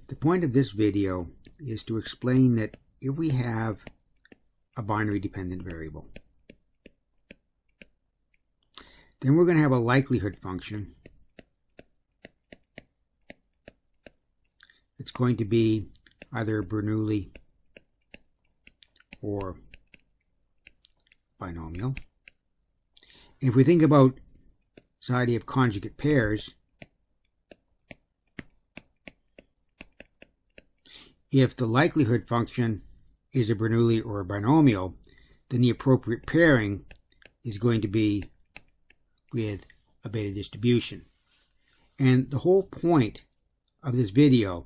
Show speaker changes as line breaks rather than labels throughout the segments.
The point of this video is to explain that if we have a binary dependent variable, then we're going to have a likelihood function that's going to be either Bernoulli or binomial. And if we think about society of conjugate pairs, if the likelihood function is a Bernoulli or a binomial, then the appropriate pairing is going to be with a beta distribution. And the whole point of this video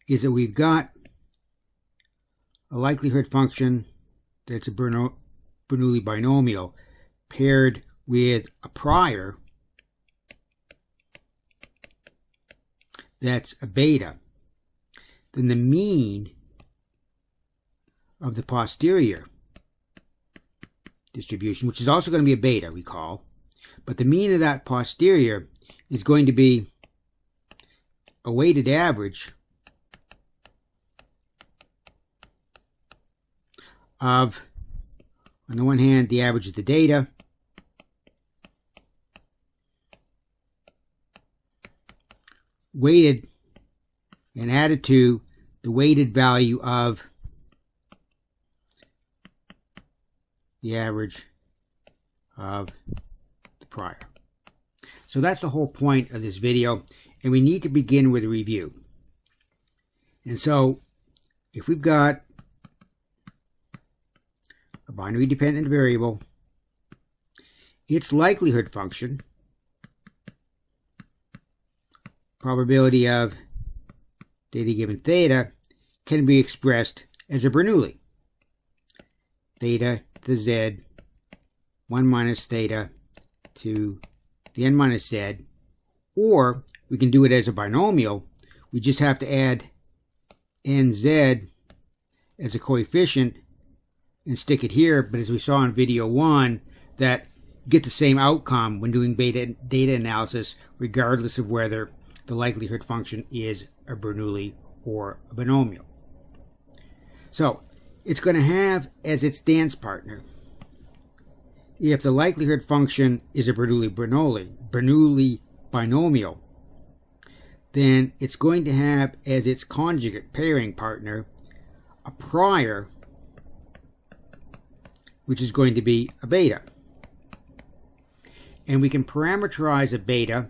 is that we've got a likelihood function that's a Bernoulli binomial paired with a prior that's a beta. Then the mean of the posterior distribution, which is also going to be a beta, recall, but the mean of that posterior is going to be a weighted average of, on the one hand, the average of the data, weighted and added to the weighted value of the average of the prior. So that's the whole point of this video, and we need to begin with a review. And so if we've got a binary dependent variable, its likelihood function, probability of data given theta, can be expressed as a Bernoulli. Theta to the z, 1 minus theta to the n minus z, or we can do it as a binomial. We just have to add nz as a coefficient and stick it here, but as we saw in video 1, that get the same outcome when doing data analysis regardless of whether the likelihood function is a Bernoulli or a binomial. So it's going to have as its dance partner, if the likelihood function is a Bernoulli binomial, then it's going to have as its conjugate pairing partner a prior, which is going to be a beta. And we can parameterize a beta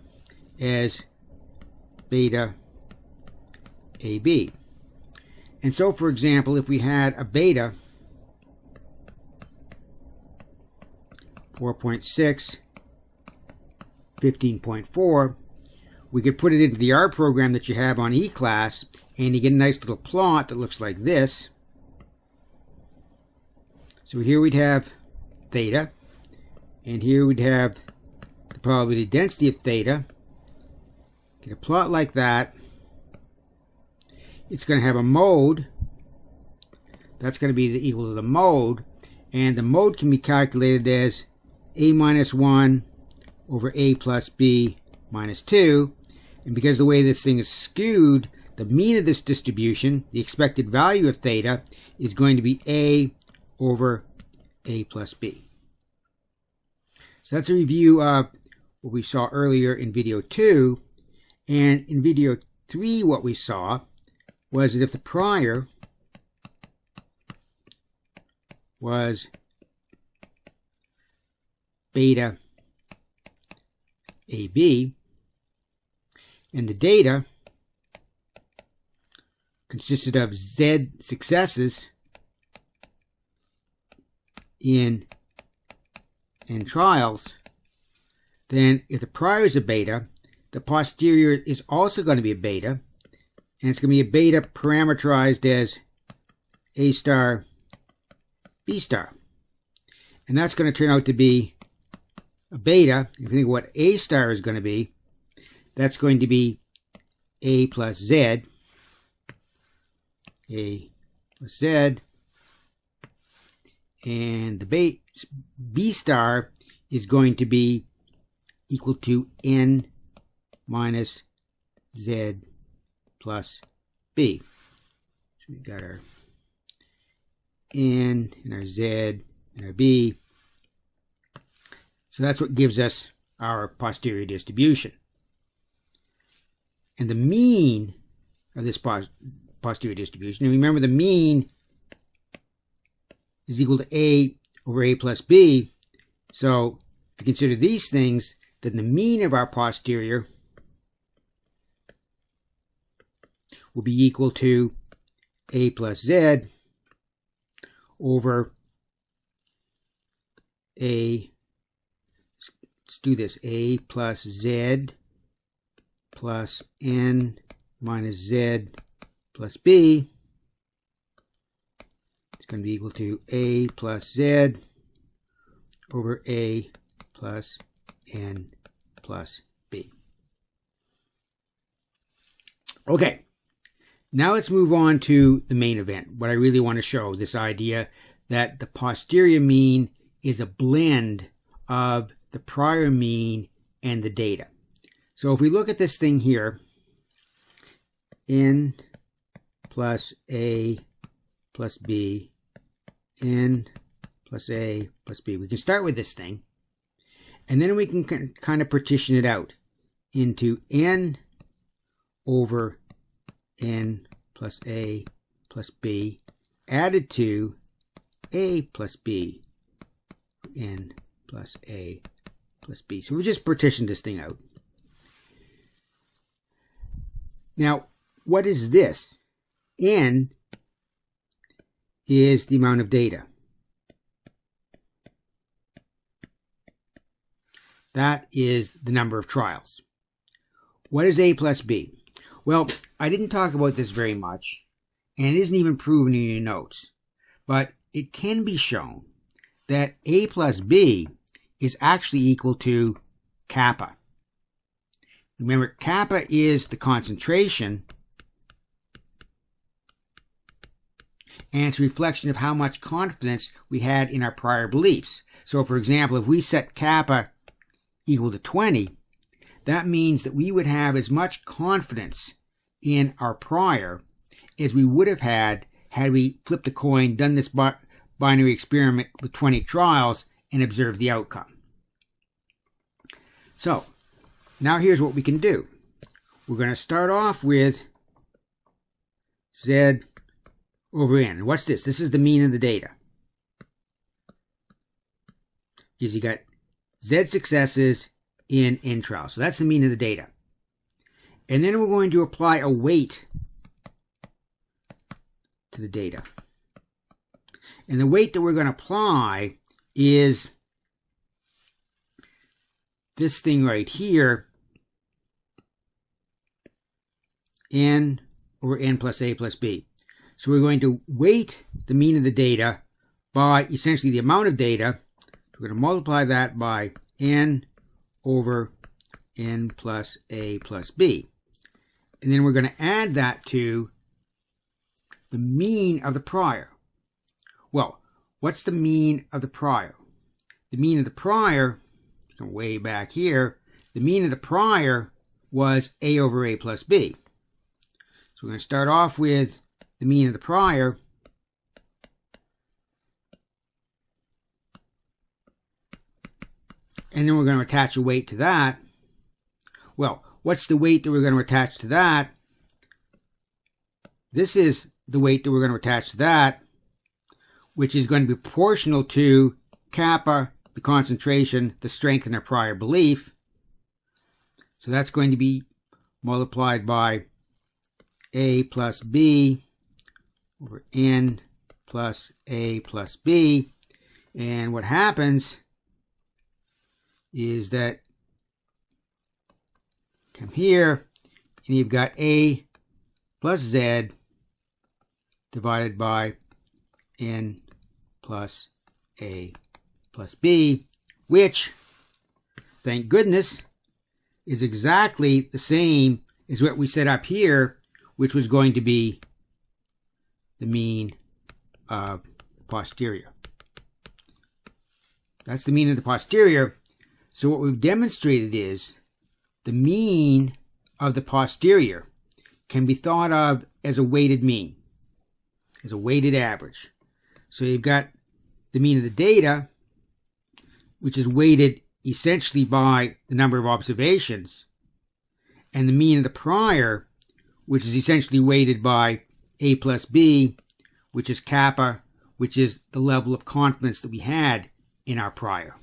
as beta AB. And so, for example, if we had a beta 4.6, 15.4, we could put it into the R program that you have on E-class, and you get a nice little plot that looks like this. So here we'd have theta, and here we'd have the probability density of theta. Get a plot like that. It's going to have a mode. That's going to be equal to the mode, and the mode can be calculated as a minus 1 over a plus b minus 2. And because the way this thing is skewed, the mean of this distribution, the expected value of theta, is going to be a over a plus b. So that's a review of what we saw earlier in video 2. And in video 3, what we saw was that if the prior was beta AB, and the data consisted of Z successes in trials, then if the prior is a beta, the posterior is also going to be a beta, and it's going to be a beta parameterized as A star, B star. And that's going to turn out to be a beta. If you think of what A star is going to be, that's going to be A plus Z. A plus Z. And the B star is going to be equal to N minus Z plus B. So we've got our N and our Z and our B. So that's what gives us our posterior distribution. And the mean of this posterior distribution, and remember the mean is equal to A over A plus B. So if you consider these things, then the mean of our posterior will be equal to A plus Z over A, let's do this, A plus Z plus N minus Z plus B. It's going to be equal to A plus Z over A plus N plus B. Okay, now let's move on to the main event. What I really want to show, this idea that the posterior mean is a blend of the prior mean and the data. So if we look at this thing here, N plus A plus B, N plus A plus B. We can start with this thing, and then we can kind of partition it out into N over N plus A plus B added to A plus B, N plus A plus B. So we just partitioned this thing out. Now, what is this? N is the amount of data. That is the number of trials. What is A plus B? Well, I didn't talk about this very much, and it isn't even proven in your notes, but it can be shown that A plus B is actually equal to kappa. Remember, kappa is the concentration, and it's a reflection of how much confidence we had in our prior beliefs. So, for example, if we set kappa equal to 20, that means that we would have as much confidence in our prior as we would have had we flipped a coin, done this binary experiment with 20 trials, and observed the outcome. So, now here's what we can do. We're going to start off with Z over N. What's this? This is the mean of the data. Because you got Z successes in N trials. So that's the mean of the data. And then we're going to apply a weight to the data. And the weight that we're going to apply is this thing right here, N over N plus A plus B. So we're going to weight the mean of the data by essentially the amount of data. We're going to multiply that by N over N plus A plus B. And then we're going to add that to the mean of the prior. Well, what's the mean of the prior? The mean of the prior, way back here, the mean of the prior was A over A plus B. So we're going to start off with the mean of the prior. And then we're going to attach a weight to that. Well, what's the weight that we're going to attach to that? This is the weight that we're going to attach to that, which is going to be proportional to kappa, the concentration, the strength in our prior belief. So that's going to be multiplied by A plus B over N plus A plus B. And what happens is that come here and you've got A plus Z divided by N plus A plus B, which, thank goodness, is exactly the same as what we set up here, which was going to be the mean of the posterior. That's the mean of the posterior. So what we've demonstrated is the mean of the posterior can be thought of as a weighted mean, as a weighted average. So you've got the mean of the data, which is weighted essentially by the number of observations, and the mean of the prior, which is essentially weighted by A plus B, which is kappa, which is the level of confidence that we had in our prior.